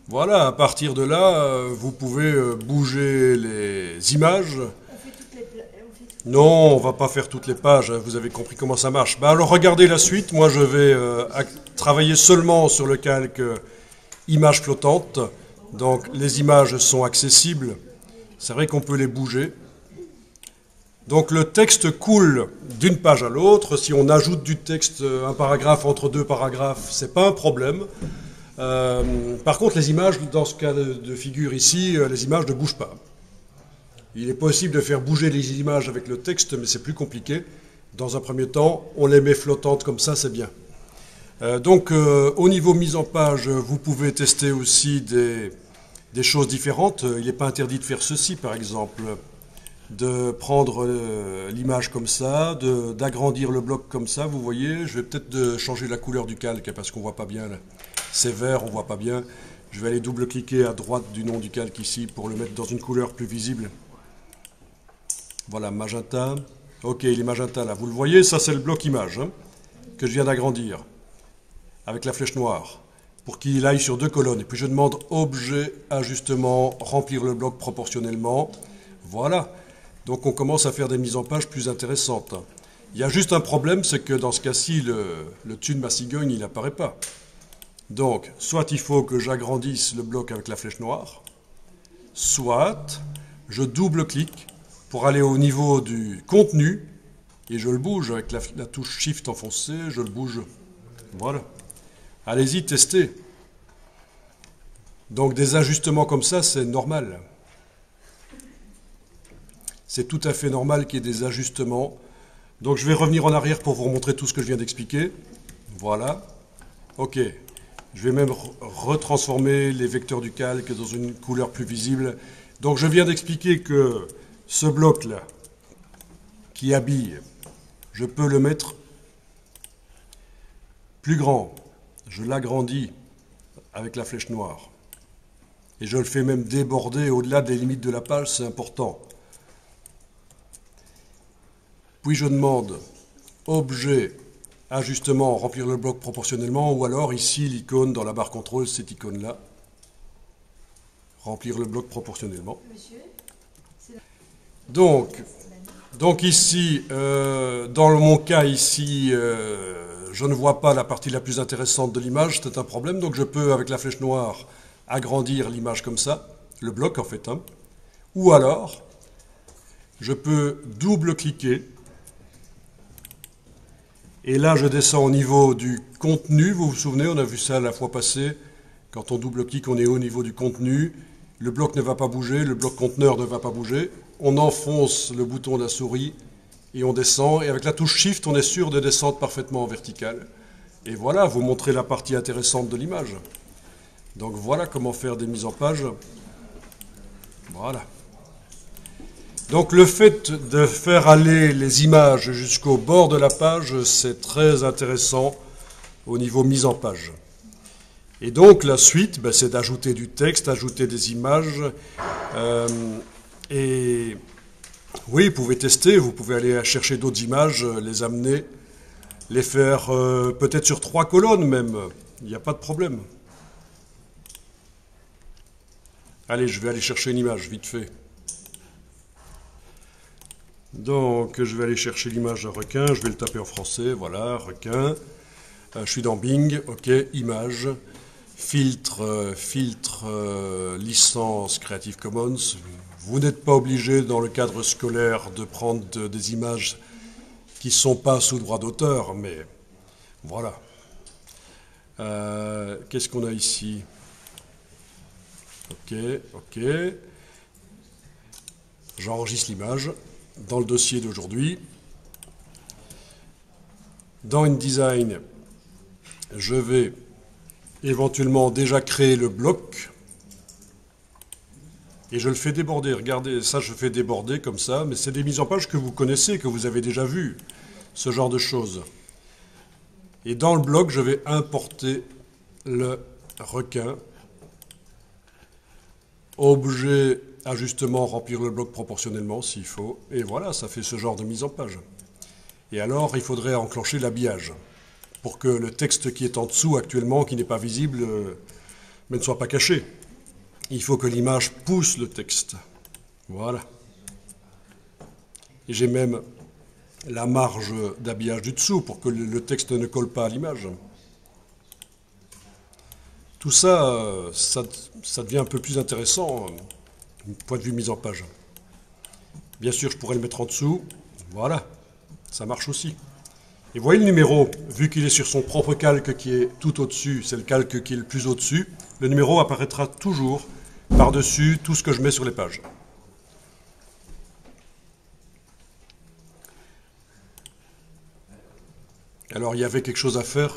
Voilà, à partir de là, vous pouvez bouger les images. Non, on va pas faire toutes les pages, hein, vous avez compris comment ça marche. Bah alors regardez la suite, moi je vais travailler seulement sur le calque images flottantes. Donc les images sont accessibles, c'est vrai qu'on peut les bouger. Donc le texte coule d'une page à l'autre. Si on ajoute du texte, un paragraphe entre deux paragraphes, c'est pas un problème. Par contre, les images, dans ce cas de figure ici, les images ne bougent pas. Il est possible de faire bouger les images avec le texte, mais c'est plus compliqué. Dans un premier temps, on les met flottantes comme ça, c'est bien. Donc, au niveau mise en page, vous pouvez tester aussi des choses différentes. Il n'est pas interdit de faire ceci, par exemple, de prendre l'image comme ça, d'agrandir le bloc comme ça, vous voyez. Je vais peut-être changer la couleur du calque, parce qu'on ne voit pas bien là. C'est vert, on ne voit pas bien. Je vais aller double-cliquer à droite du nom du calque ici pour le mettre dans une couleur plus visible. Voilà, magenta. Ok, il est magenta là. Vous le voyez, ça c'est le bloc image hein, que je viens d'agrandir avec la flèche noire pour qu'il aille sur deux colonnes. Et puis je demande objet, ajustement, remplir le bloc proportionnellement. Voilà. Donc on commence à faire des mises en page plus intéressantes. Il y a juste un problème, c'est que dans ce cas-ci, le dessus de ma cigogne, il n'apparaît pas. Donc, soit il faut que j'agrandisse le bloc avec la flèche noire, soit je double-clique pour aller au niveau du contenu et je le bouge avec la touche Shift enfoncée, je le bouge. Voilà. Allez-y, testez. Donc des ajustements comme ça, c'est normal. C'est tout à fait normal qu'il y ait des ajustements. Donc je vais revenir en arrière pour vous remontrer tout ce que je viens d'expliquer. Voilà. Ok. Je vais même retransformer les vecteurs du calque dans une couleur plus visible. Donc je viens d'expliquer que ce bloc-là, qui habille, je peux le mettre plus grand. Je l'agrandis avec la flèche noire. Et je le fais même déborder au-delà des limites de la page, c'est important. Puis je demande objet, ajustement, remplir le bloc proportionnellement, ou alors ici l'icône dans la barre contrôle, cette icône-là, remplir le bloc proportionnellement. Donc ici, dans mon cas ici, je ne vois pas la partie la plus intéressante de l'image, c'est un problème, donc je peux avec la flèche noire agrandir l'image comme ça, le bloc en fait, hein. Ou alors je peux double-cliquer et là je descends au niveau du contenu, vous vous souvenez, on a vu ça la fois passée, quand on double-clique on est au niveau du contenu, le bloc ne va pas bouger, le bloc conteneur ne va pas bouger, on enfonce le bouton de la souris et on descend, et avec la touche Shift, on est sûr de descendre parfaitement en vertical. Et voilà, vous montrez la partie intéressante de l'image. Donc voilà comment faire des mises en page. Voilà. Donc le fait de faire aller les images jusqu'au bord de la page, c'est très intéressant au niveau mise en page. Et donc la suite, ben, c'est d'ajouter du texte, ajouter des images, et oui, vous pouvez tester, vous pouvez aller chercher d'autres images, les amener, les faire peut-être sur 3 colonnes même, il n'y a pas de problème. Allez, je vais aller chercher une image, vite fait. Donc, je vais aller chercher l'image d'un requin, je vais le taper en français, voilà, requin. Je suis dans Bing, ok, image, filtre, licence Creative Commons. Vous n'êtes pas obligé dans le cadre scolaire de prendre des images qui ne sont pas sous droit d'auteur, mais voilà. Qu'est-ce qu'on a ici? Ok. J'enregistre l'image dans le dossier d'aujourd'hui. Dans InDesign, je vais éventuellement déjà créer le bloc et je le fais déborder. Regardez, ça je fais déborder comme ça, mais c'est des mises en page que vous connaissez, que vous avez déjà vues, ce genre de choses. Et dans le bloc, je vais importer le requin. Objet, ajustement, remplir le bloc proportionnellement s'il faut. Et voilà, ça fait ce genre de mise en page. Et alors, il faudrait enclencher l'habillage pour que le texte qui est en dessous actuellement, qui n'est pas visible, mais ne soit pas caché. Il faut que l'image pousse le texte. Voilà. Et j'ai même la marge d'habillage du dessous pour que le texte ne colle pas à l'image. Tout ça, ça devient un peu plus intéressant du point de vue mise en page. Bien sûr, je pourrais le mettre en dessous. Voilà, ça marche aussi. Et vous voyez le numéro, vu qu'il est sur son propre calque qui est tout au-dessus, c'est le calque qui est le plus au-dessus, le numéro apparaîtra toujours par-dessus tout ce que je mets sur les pages. Alors il y avait quelque chose à faire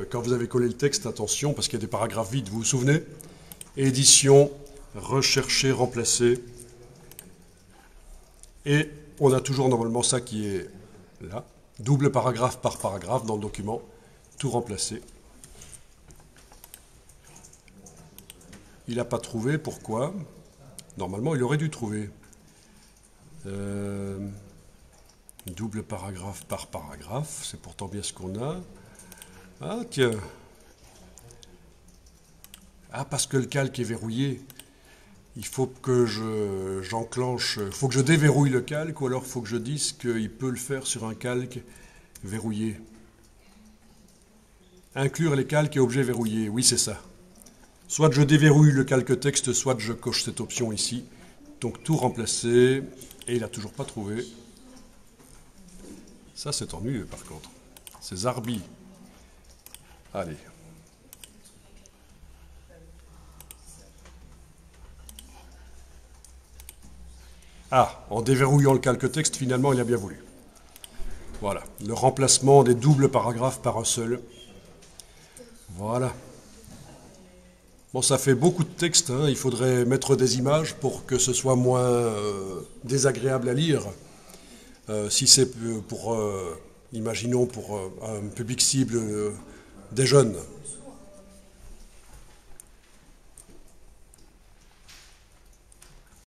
quand vous avez collé le texte, attention, parce qu'il y a des paragraphes vides, vous vous souvenez? Édition, rechercher, remplacer. Et on a toujours normalement ça qui est là. Double paragraphe par paragraphe dans le document, tout remplacé. Il n'a pas trouvé, pourquoi? Normalement, il aurait dû trouver. Double paragraphe par paragraphe, c'est pourtant bien ce qu'on a. Ah, tiens. Ah, parce que le calque est verrouillé. Il faut que j'enclenche, il faut que je déverrouille le calque, ou alors il faut que je dise qu'il peut le faire sur un calque verrouillé. Inclure les calques et objets verrouillés, oui c'est ça. Soit je déverrouille le calque texte, soit je coche cette option ici. Donc tout remplacer, et il n'a toujours pas trouvé. Ça c'est ennuyeux par contre. C'est Zarbi. Allez. Ah, en déverrouillant le calque texte, finalement, il a bien voulu. Voilà, le remplacement des doubles paragraphes par un seul. Voilà. Bon, ça fait beaucoup de texte, hein. Il faudrait mettre des images pour que ce soit moins désagréable à lire. Si c'est pour, imaginons, pour un public cible des jeunes,